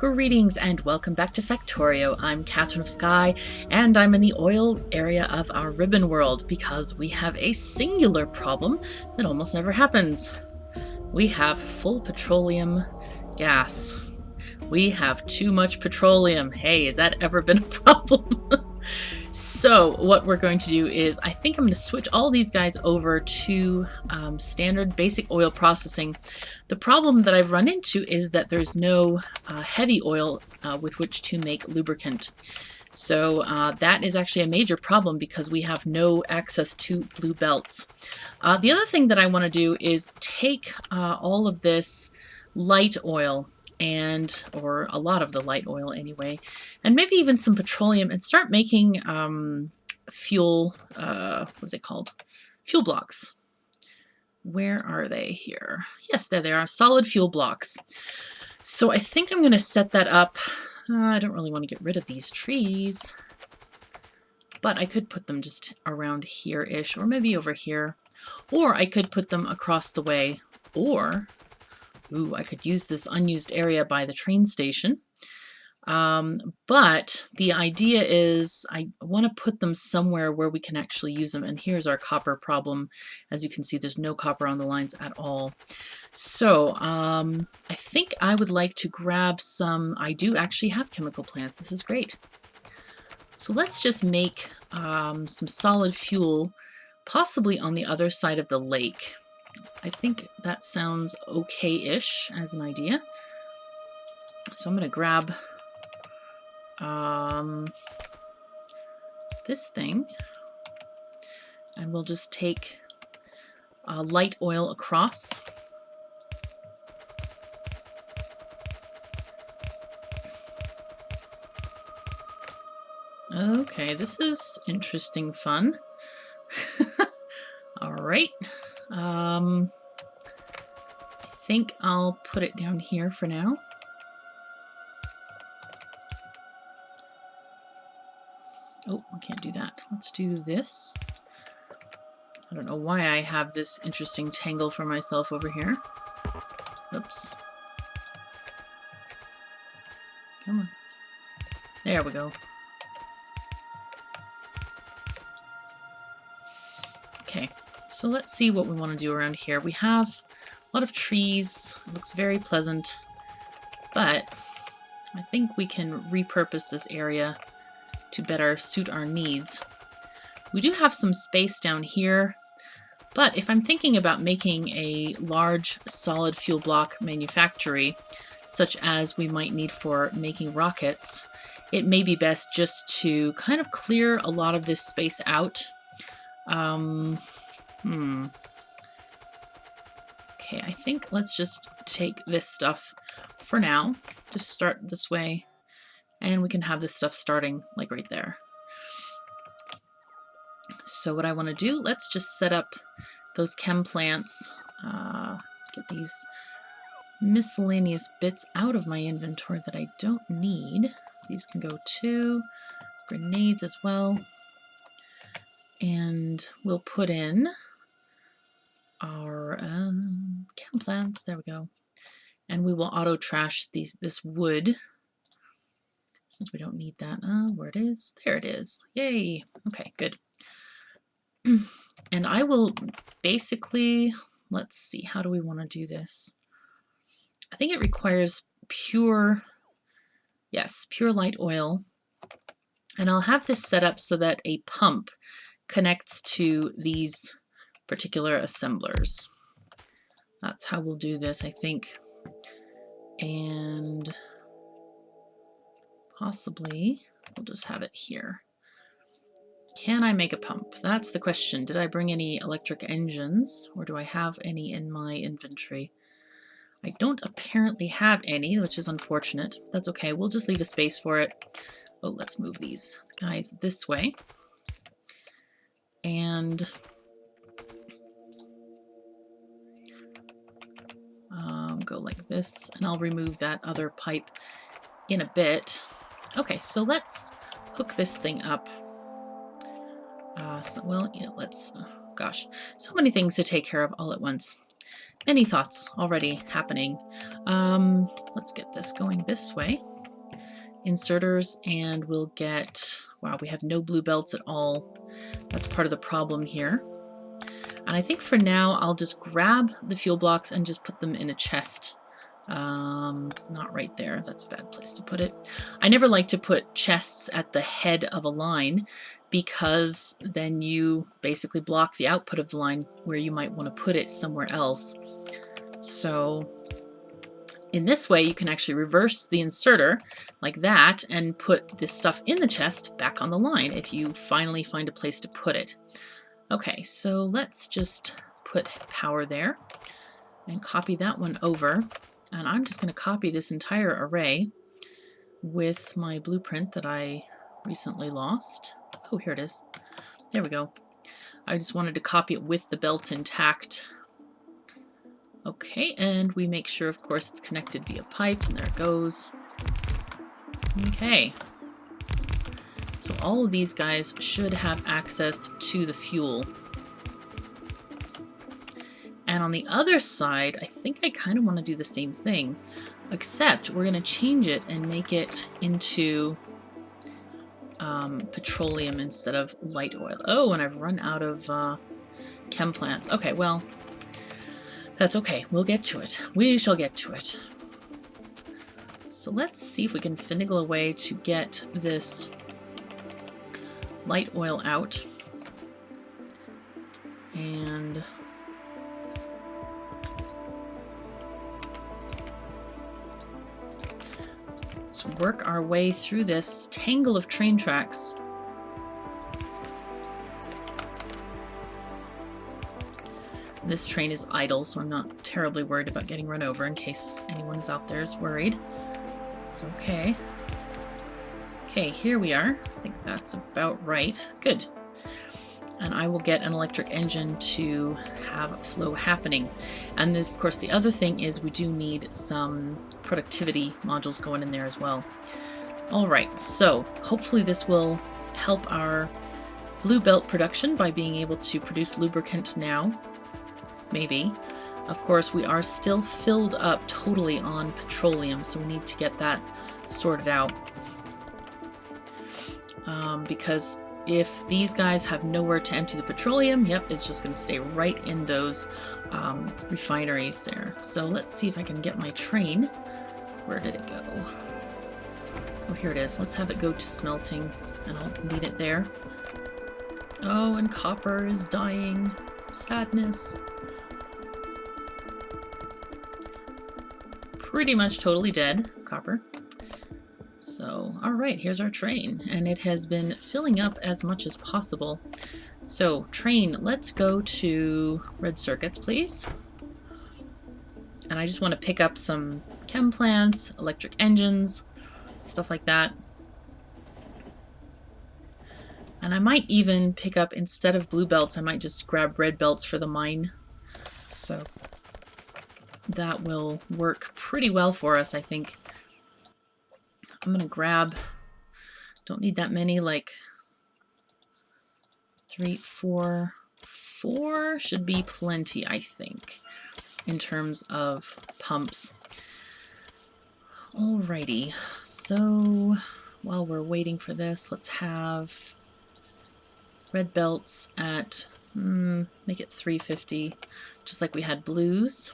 Greetings and welcome back to Factorio. I'm KatherineOfSky and I'm in the oil area of our ribbon world because we have a singular problem that almost never happens. We have full petroleum gas. We have too much petroleum. Hey, has that ever been a problem? So what we're going to do is I think I'm going to switch all these guys over to standard basic oil processing. The problem that I've run into is that there's no heavy oil with which to make lubricant. So that is actually a major problem because we have no access to blue belts. The other thing that I want to do is take all of this light oil or a lot of the light oil anyway, and maybe even some petroleum and start making fuel, what are they called? Fuel blocks. Where are they here? Yes, there they are, solid fuel blocks. So I think I'm going to set that up. I don't really want to get rid of these trees, but I could put them just around here-ish, or maybe over here, or I could put them across the way, or ooh, I could use this unused area by the train station. But the idea is I want to put them somewhere where we can actually use them. And here's our copper problem. As you can see, there's no copper on the lines at all. So I think I would like to grab some. I do actually have chemical plants. This is great. So let's just make some solid fuel, possibly on the other side of the lake. I think that sounds okay-ish as an idea. So I'm going to grab this thing, and we'll just take light oil across. Okay, this is interesting fun. All right. I think I'll put it down here for now. Oh, I can't do that. Let's do this. I don't know why I have this interesting tangle for myself over here. Oops. Come on. There we go. Okay. So let's see what we want to do around here. We have a lot of trees. It looks very pleasant, but I think we can repurpose this area to better suit our needs. We do have some space down here, but if I'm thinking about making a large solid fuel block manufactory, such as we might need for making rockets, it may be best just to kind of clear a lot of this space out. Okay, I think let's just take this stuff for now. Just start this way, and we can have this stuff starting like right there. So what I want to do, let's just set up those chem plants, get these miscellaneous bits out of my inventory that I don't need. These can go too. Grenades as well. And we'll put in our chem plants. There we go. And we will auto trash this wood since we don't need that. Where it is? There it is. Yay. Okay, good. And I will basically, let's see, how do we want to do this? I think it requires pure light oil. And I'll have this set up so that a pump connects to these particular assemblers. That's how we'll do this, I think. And possibly we'll just have it here. Can I make a pump? That's the question. Did I bring any electric engines, or do I have any in my inventory? I don't apparently have any, which is unfortunate. That's okay. We'll just leave a space for it. Oh, let's move these guys this way. And go like this, and I'll remove that other pipe in a bit. Okay, so let's hook this thing up. Gosh, so many things to take care of all at once. Many thoughts already happening. Let's get this going this way. inserters and we'll get, wow, we have no blue belts at all. That's part of the problem here. And I think for now I'll just grab the fuel blocks and just put them in a chest. Not right there. That's a bad place to put it. I never like to put chests at the head of a line because then you basically block the output of the line where you might want to put it somewhere else. So in this way you can actually reverse the inserter like that and put this stuff in the chest back on the line if you finally find a place to put it. Okay, so let's just put power there and copy that one over. And I'm just going to copy this entire array with my blueprint that I recently lost. Oh, here it is. There we go. I just wanted to copy it with the belts intact. Okay, and we make sure, of course, it's connected via pipes, and there it goes. Okay. So all of these guys should have access to the fuel. And on the other side, I think I kind of want to do the same thing, except we're going to change it and make it into petroleum instead of light oil. Oh, and I've run out of chem plants. Okay, well, that's okay. We'll get to it. We shall get to it. So let's see if we can finagle a way to get this light oil out. And so work our way through this tangle of train tracks. This train is idle, so I'm not terribly worried about getting run over in case anyone is out there is worried. It's okay. Okay, here we are. I think that's about right. Good. And I will get an electric engine to have flow happening. And of course the other thing is we do need some productivity modules going in there as well. Alright, so hopefully this will help our blue belt production by being able to produce lubricant now. Maybe. Of course we are still filled up totally on petroleum, so we need to get that sorted out. Because if these guys have nowhere to empty the petroleum, yep, it's just going to stay right in those refineries there. So let's see if I can get my train. Where did it go? Oh, here it is. Let's have it go to smelting, and I'll lead it there. Oh, and copper is dying. Sadness. Pretty much totally dead, copper. So, alright, here's our train, and it has been filling up as much as possible. So, train, let's go to red circuits, please. And I just want to pick up some chem plants, electric engines, stuff like that. And I might even pick up, instead of blue belts, I might just grab red belts for the mine. So, that will work pretty well for us, I think. I'm gonna grab, don't need that many, like 3, 4, 4 should be plenty, I think, in terms of pumps. Alrighty, so while we're waiting for this, let's have red belts at, make it 350, just like we had blues.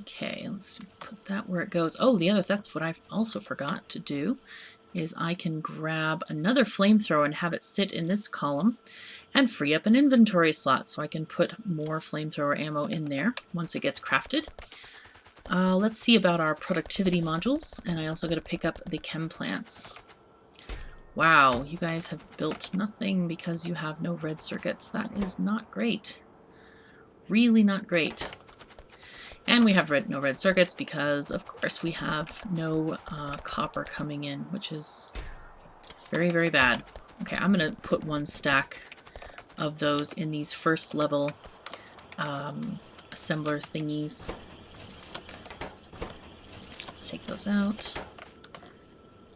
Okay, let's put that where it goes. Oh, that's what I also forgot to do, is I can grab another flamethrower and have it sit in this column and free up an inventory slot so I can put more flamethrower ammo in there once it gets crafted. Let's see about our productivity modules, and I also got to pick up the chem plants. Wow, you guys have built nothing because you have no red circuits. That is not great. Really not great. And we have no red circuits because, of course, we have no copper coming in, which is very, very bad. Okay, I'm going to put one stack of those in these first level assembler thingies. Let's take those out.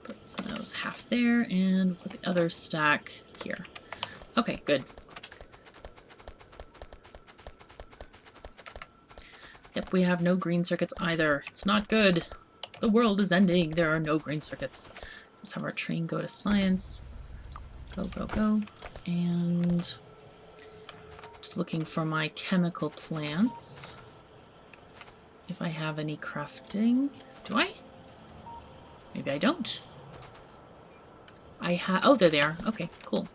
Put those half there and put the other stack here. Okay, good. Yep, we have no green circuits either. It's not good. The world is ending. There are no green circuits. Let's have our train go to science. Go, go, go. And just looking for my chemical plants. If I have any crafting. Do I? Maybe I don't. I have... Oh, there they are. Okay, cool.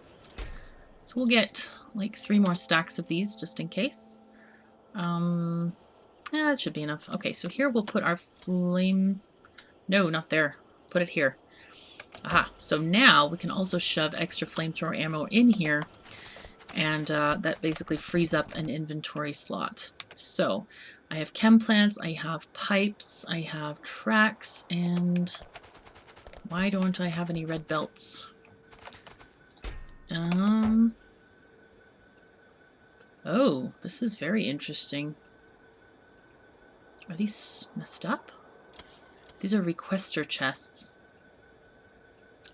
So we'll get like 3 more stacks of these just in case. Yeah, that should be enough. Okay, so here we'll put our flame... No, not there. Put it here. Aha, so now we can also shove extra flamethrower ammo in here, and that basically frees up an inventory slot. So I have chem plants, I have pipes, I have tracks, and why don't I have any red belts? Oh, this is very interesting. Are these messed up? These are requester chests.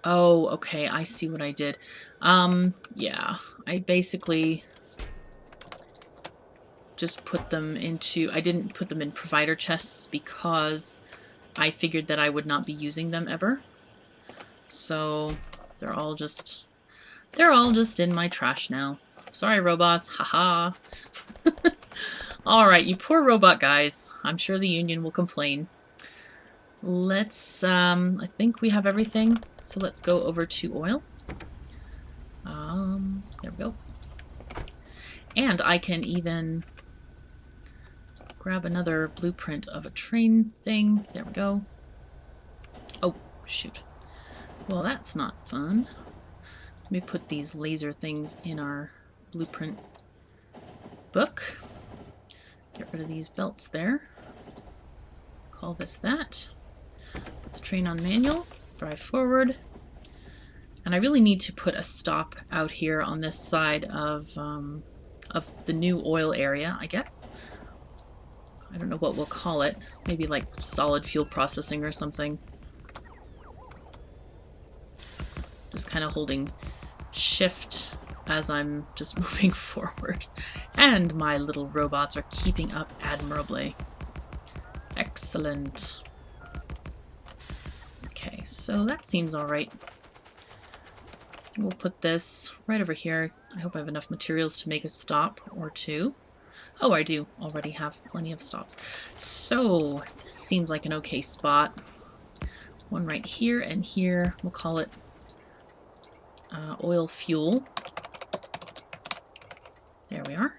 Oh, okay, I see what I did. Yeah, I basically just put them into... I didn't put them in provider chests because I figured that I would not be using them ever. So they're all just in my trash now. Sorry, robots. Haha. Alright, you poor robot guys. I'm sure the Union will complain. Let's, I think we have everything, so let's go over to oil. There we go. And I can even grab another blueprint of a train thing. There we go. Oh, shoot. Well, that's not fun. Let me put these laser things in our blueprint book. Get rid of these belts there. Call this that. Put the train on manual, drive forward. And I really need to put a stop out here on this side of the new oil area, I guess. I don't know what we'll call it. Maybe like solid fuel processing or something. Just kind of holding shift as I'm just moving forward. And my little robots are keeping up admirably. Excellent. Okay, so that seems alright. We'll put this right over here. I hope I have enough materials to make a stop or two. Oh, I do already have plenty of stops. So, this seems like an okay spot. One right here and here. We'll call it oil fuel. There we are.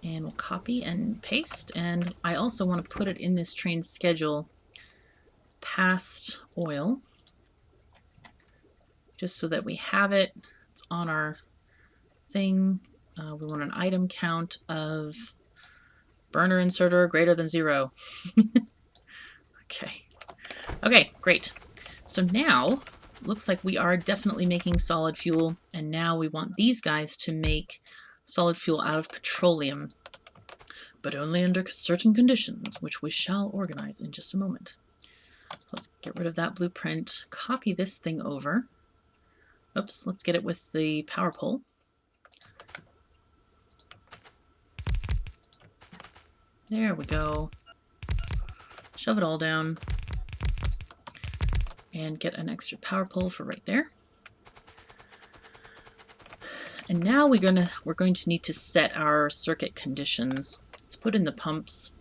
And we'll copy and paste. And I also want to put it in this train schedule past oil, just so that we have it. It's on our thing. We want an item count of burner inserter greater than 0. Okay. Okay, great. So now, looks like we are definitely making solid fuel, and now we want these guys to make solid fuel out of petroleum, but only under certain conditions, which we shall organize in just a moment. Let's get rid of that blueprint, copy this thing over. Oops, let's get it with the power pole. There we go. Shove it all down. And get an extra power pole for right there. And now we're going to need to set our circuit conditions. Let's put in the pumps.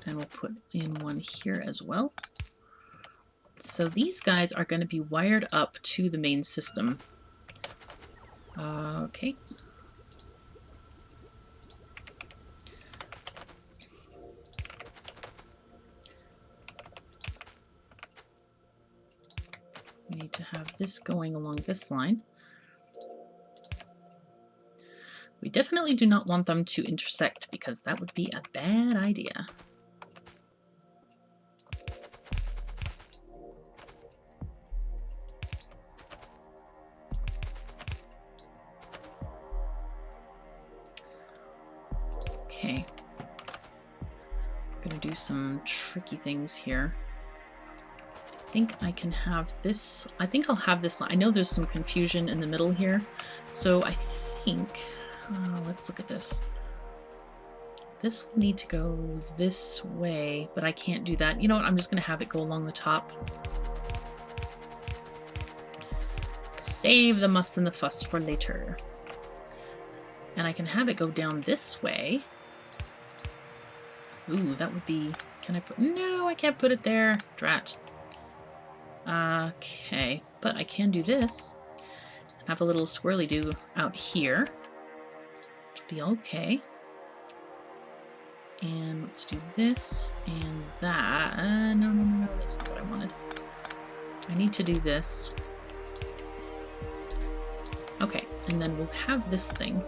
And we'll put in one here as well. So these guys are going to be wired up to the main system. Okay. We need to have this going along this line. We definitely do not want them to intersect because that would be a bad idea. Okay. I'm gonna do some tricky things here. I think I can have this. I think I'll have this. I know there's some confusion in the middle here. So I think, let's look at this. This will need to go this way, but I can't do that. You know what? I'm just going to have it go along the top. Save the muss and the fuss for later. And I can have it go down this way. Ooh, that would be... Can I put... No, I can't put it there. Drat. Okay, but I can do this. Have a little swirly-do out here. Should be okay. And let's do this and that. No, that's not what I wanted. I need to do this. Okay, and then we'll have this thing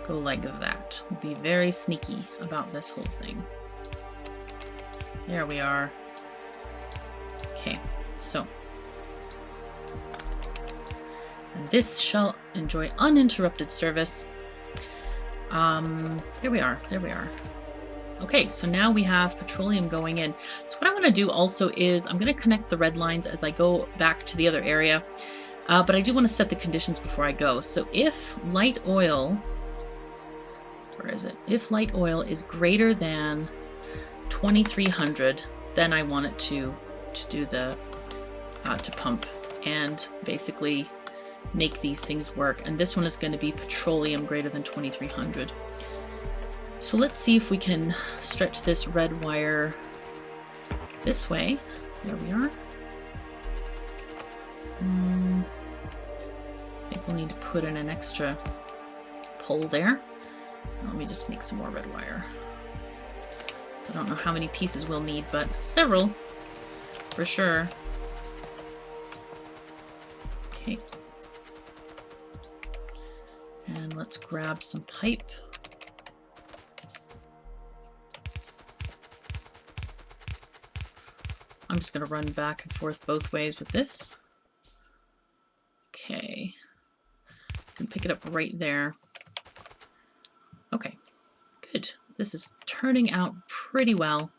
go like that. We'll be very sneaky about this whole thing. There we are. Okay, so. And this shall enjoy uninterrupted service. There we are. Okay, so now we have petroleum going in. So what I want to do also is I'm going to connect the red lines as I go back to the other area. But I do want to set the conditions before I go. So if light oil, where is it? If light oil is greater than 2300, then I want it to do the, to pump and basically make these things work. And this one is going to be petroleum greater than 2300. So let's see if we can stretch this red wire this way. There we are. I think we'll need to put in an extra pole there. Let me just make some more red wire. So I don't know how many pieces we'll need, but several for sure. Okay. And let's grab some pipe. I'm just going to run back and forth both ways with this. Okay. I can pick it up right there. Okay, good. This is turning out pretty well.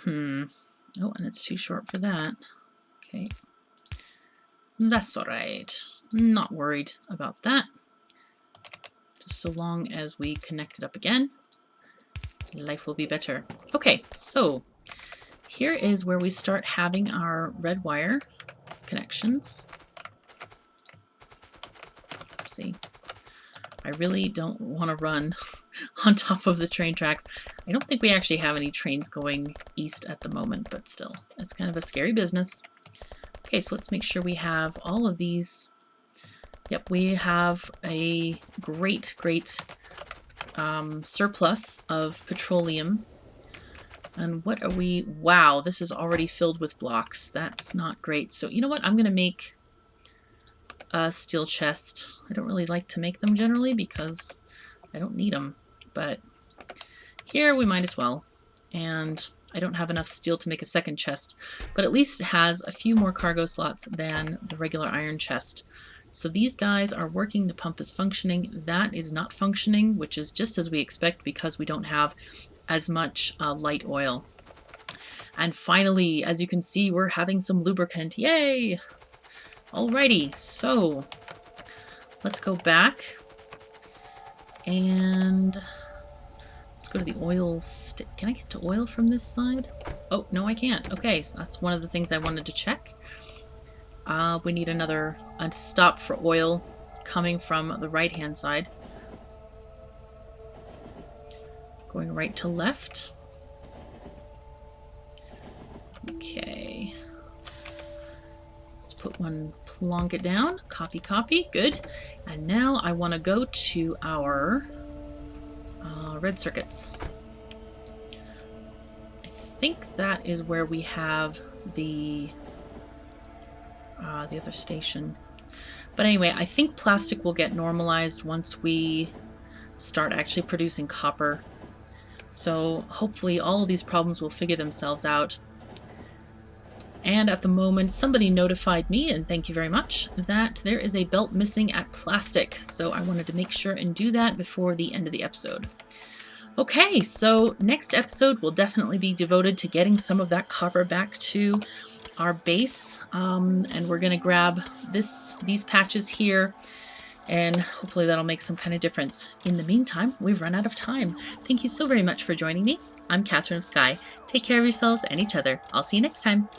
Oh, and it's too short for that. Okay. That's all right. Not worried about that. Just so long as we connect it up again, life will be better. Okay, so here is where we start having our red wire connections. See, I really don't want to run on top of the train tracks. I don't think we actually have any trains going east at the moment, but still, it's kind of a scary business. Okay, so let's make sure we have all of these. Yep, we have a great surplus of petroleum. And what are we? Wow, this is already filled with blocks. That's not great. So you know what? I'm going to make a steel chest. I don't really like to make them generally because I don't need them. But here we might as well. And I don't have enough steel to make a second chest, but at least it has a few more cargo slots than the regular iron chest. So these guys are working, the pump is functioning, that is not functioning, which is just as we expect because we don't have as much light oil. And finally, as you can see, we're having some lubricant, yay! Alrighty, so let's go back and go to the oil stick. Can I get to oil from this side? Oh, no, I can't. Okay, so that's one of the things I wanted to check. We need a stop for oil coming from the right-hand side. Going right to left. Okay. Let's put one, plonk it down. Copy, good. And now I want to go to our red circuits. I think that is where we have the other station. But anyway, I think plastic will get normalized once we start actually producing copper. So hopefully all of these problems will figure themselves out. And at the moment, somebody notified me, and thank you very much, that there is a belt missing at plastic. So I wanted to make sure and do that before the end of the episode. Okay, so next episode will definitely be devoted to getting some of that copper back to our base. And we're going to grab these patches here And hopefully that'll make some kind of difference. In the meantime, we've run out of time. Thank you so very much for joining me. I'm KatherineOfSky. Take care of yourselves and each other. I'll see you next time.